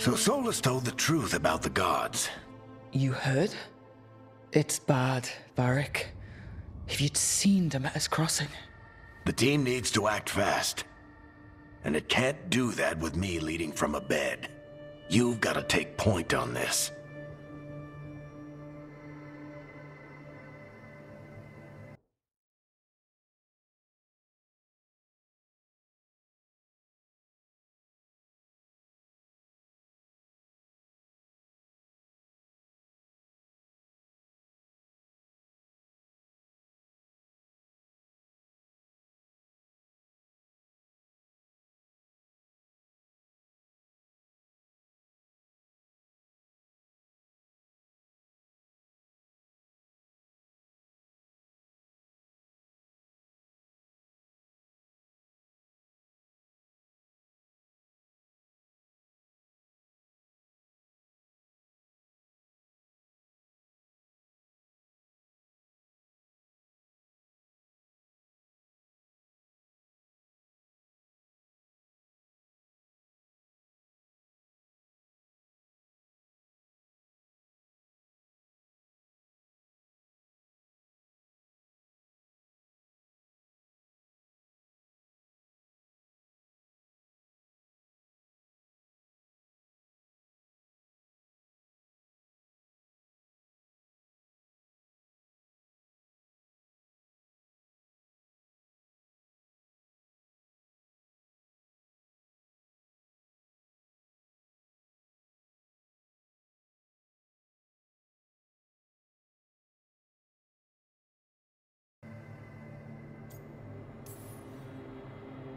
So Solus told the truth about the gods. You heard? It's bad, Varric. If you'd seen Demeter's crossing. The team needs to act fast. And it can't do that with me leading from a bed. You've got to take point on this.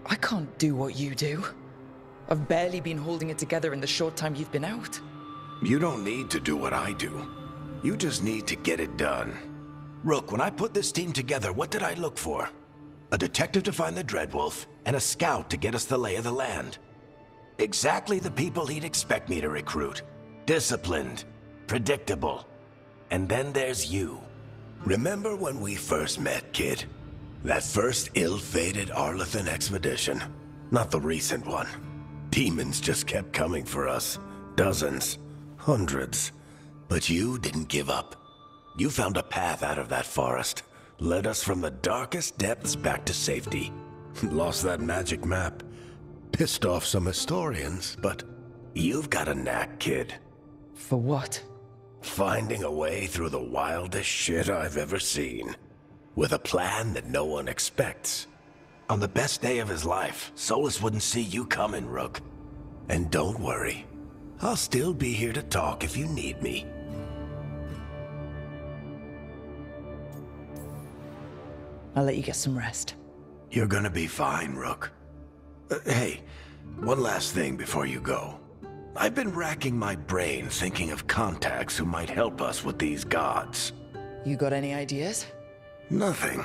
I can't do what you do. I've barely been holding it together in the short time you've been out. You don't need to do what I do. You just need to get it done. Rook, when I put this team together, what did I look for? A detective to find the Dreadwolf, and a scout to get us the lay of the land. Exactly the people he'd expect me to recruit. Disciplined, predictable. And then there's you. Remember when we first met, kid? That first ill-fated Arlathan expedition. Not the recent one. Demons just kept coming for us. Dozens. Hundreds. But you didn't give up. You found a path out of that forest. Led us from the darkest depths back to safety. Lost that magic map. Pissed off some historians, but you've got a knack, kid. For what? Finding a way through the wildest shit I've ever seen. With a plan that no one expects. On the best day of his life, Solus wouldn't see you coming, Rook. And don't worry. I'll still be here to talk if you need me. I'll let you get some rest. You're gonna be fine, Rook. Hey, one last thing before you go. I've been racking my brain thinking of contacts who might help us with these gods. You got any ideas? Nothing.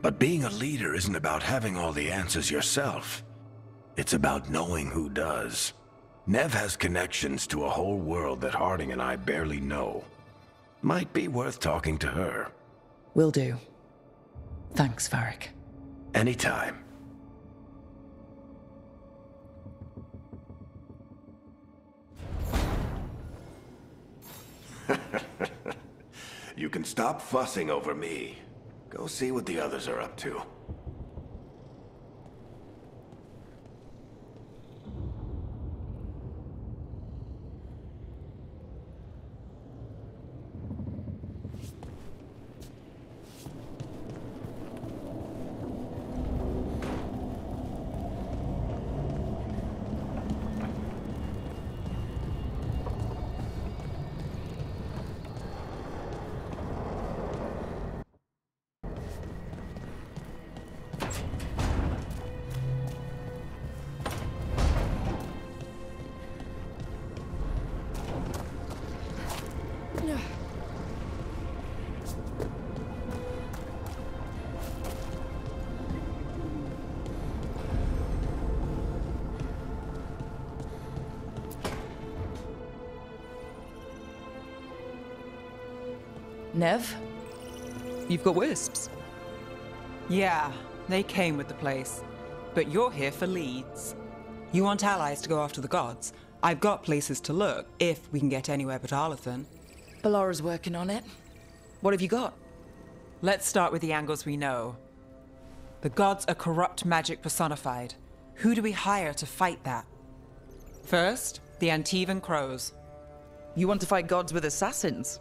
But being a leader isn't about having all the answers yourself. It's about knowing who does. Nev has connections to a whole world that Harding and I barely know. Might be worth talking to her. Will do. Thanks, Varric. Anytime. You can stop fussing over me. Go see what the others are up to. Nev? You've got wisps. Yeah, they came with the place. But you're here for leads. You want allies to go after the gods. I've got places to look, if we can get anywhere but Arlathan. Balara's working on it. What have you got? Let's start with the angles we know. The gods are corrupt magic personified. Who do we hire to fight that? First, the Antivan Crows. You want to fight gods with assassins?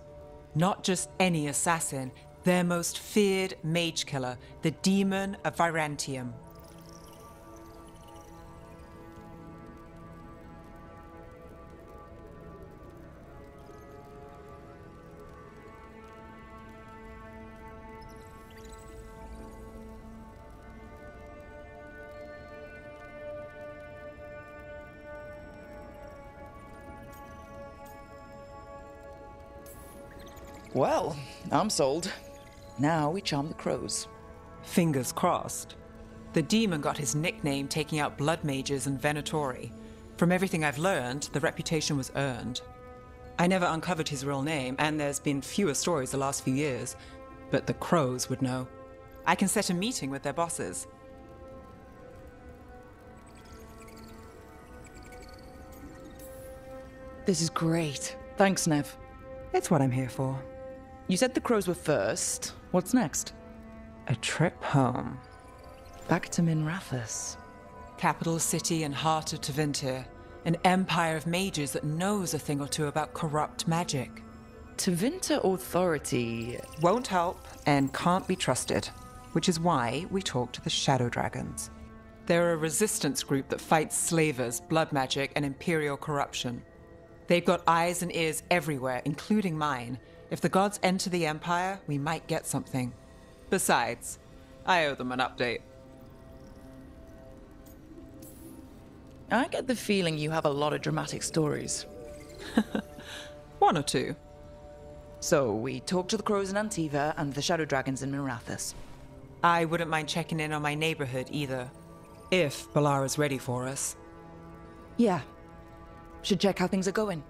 Not just any assassin, their most feared mage killer, the Demon of Virantium. Well, I'm sold. Now we charm the crows. Fingers crossed. The demon got his nickname taking out blood mages and venatori. From everything I've learned, the reputation was earned. I never uncovered his real name, and there's been fewer stories the last few years, but the crows would know. I can set a meeting with their bosses. This is great. Thanks, Nev. It's what I'm here for. You said the crows were first. What's next? A trip home. Back to Minrathous. Capital city and heart of Tevinter. An empire of mages that knows a thing or two about corrupt magic. Tevinter authority Won't help and can't be trusted, which is why we talk to the Shadow Dragons. They're a resistance group that fights slavers, blood magic, and imperial corruption. They've got eyes and ears everywhere, including mine. If the gods enter the Empire, we might get something. Besides, I owe them an update. I get the feeling you have a lot of dramatic stories. One or two. So, we talked to the crows in Antiva and the Shadow Dragons in Minrathous. I wouldn't mind checking in on my neighborhood either. If Balara's ready for us. Yeah. Should check how things are going.